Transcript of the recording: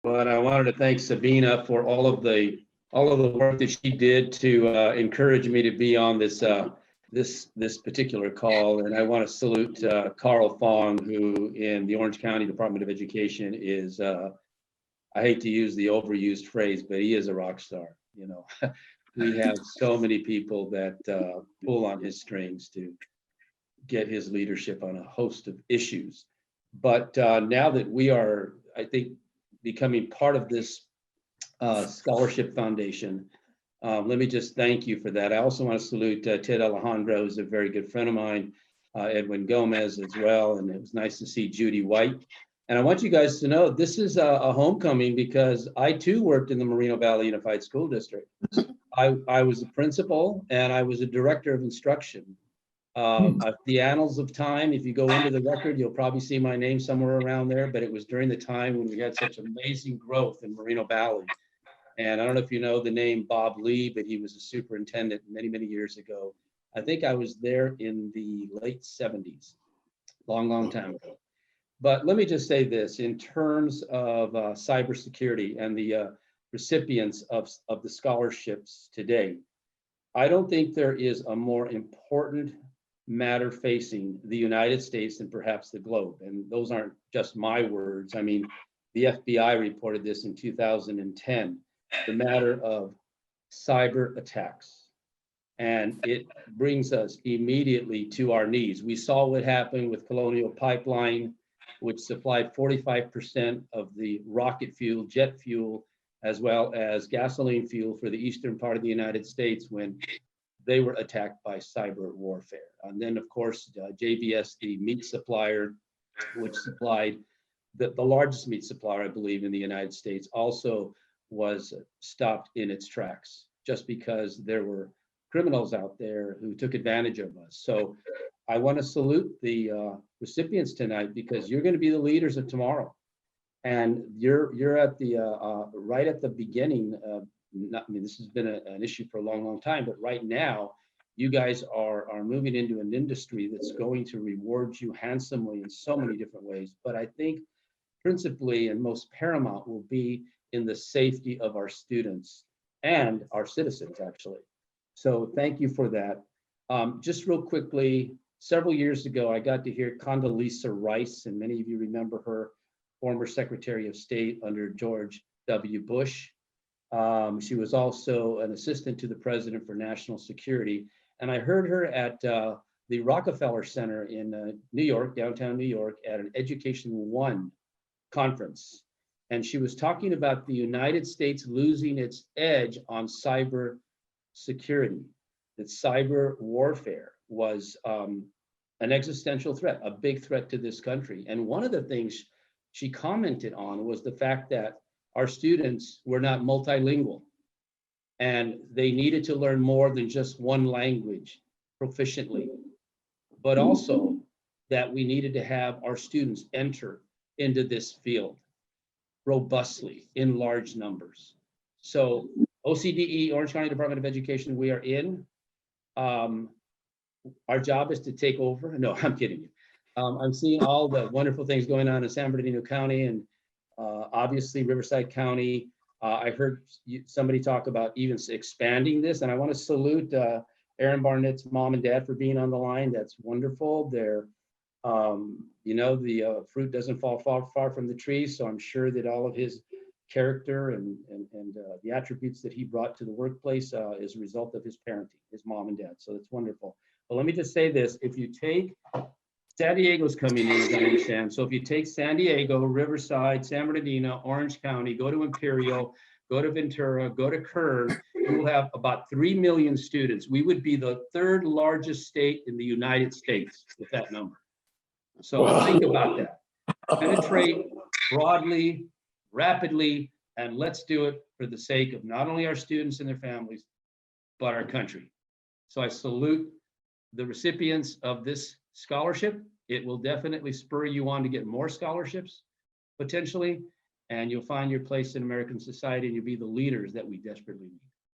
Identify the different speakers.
Speaker 1: But I wanted to thank Sabina for all of the work that she did to encourage me to be on this this particular call. And I want to salute Carl Fong, who in the Orange County Department of Education is, I hate to use the overused phrase, but he is a rock star. You know, we have so many people that pull on his strings to get his leadership on a host of issues. But now that we are, I think, becoming part of this scholarship foundation, let me just thank you for that. I also want to salute Ted Alejandro, who's a very good friend of mine, Edwin Gomez as well, and it was nice to see Judy White. And I want you guys to know this is a homecoming because I too worked in the Moreno Valley Unified School District. I was a principal and I was a director of instruction. The annals of time, if you go into the record, you'll probably see my name somewhere around there, but it was during the time when we had such amazing growth in Moreno Valley. And I don't know if you know the name Bob Lee, but he was a superintendent many, many years ago. I think I was there in the late 70s, long time ago. But let me just say this, in terms of cybersecurity and the recipients of the scholarships today, I don't think there is a more important matter facing the United States and perhaps the globe. And those aren't just my words. I mean, the FBI reported this in 2010, the matter of cyber attacks. And it brings us immediately to our knees. We saw what happened with Colonial Pipeline, which supplied 45% of the rocket fuel, jet fuel, as well as gasoline fuel for the eastern part of the United States when they were attacked by cyber warfare. And then, of course, JBS, the meat supplier, which supplied the largest meat supplier, I believe, in the United States, also was stopped in its tracks just because there were criminals out there who took advantage of us. So I want to salute the recipients tonight because you're going to be the leaders of tomorrow. And you're at the right at the beginning. I mean, this has been an issue for a long time, but right now, you guys are moving into an industry that's going to reward you handsomely in so many different ways. But I think principally and most paramount will be in the safety of our students and our citizens, actually. So thank you for that. Just real quickly, several years ago, I got to hear Condoleezza Rice, and many of you remember her, former Secretary of State under George W. Bush. She was also an assistant to the President for National Security. And I heard her at the Rockefeller Center in New York, downtown New York, at an Education One conference. And she was talking about the United States losing its edge on cyber security, that cyber warfare was an existential threat, a big threat to this country. And one of the things she commented on was the fact that our students were not multilingual and they needed to learn more than just one language proficiently, but also that we needed to have our students enter into this field robustly in large numbers. So OCDE, Orange County Department of Education, we are in. Our job is to take over. No, I'm kidding you. I'm seeing all the wonderful things going on in San Bernardino County and obviously Riverside County. I heard somebody talk about even expanding this, and I want to salute Aaron Barnett's mom and dad for being on the line. That's wonderful. They're, you know, the fruit doesn't fall far from the tree, so I'm sure that all of his character and the attributes that he brought to the workplace is a result of his parenting, his mom and dad. So that's wonderful. But let me just say this: if you take San Diego's coming in, as I understand. So if you take San Diego, Riverside, San Bernardino, Orange County, go to Imperial, go to Ventura, go to Kern, you will have about 3 million students. We would be the third largest state in the United States with that number. So think about that. Penetrate broadly, rapidly, and let's do it for the sake of not only our students and their families, but our country. So I salute the recipients of this scholarship. It will definitely spur you on to get more scholarships, potentially, and you'll find your place in American society and you'll be the leaders that we desperately need.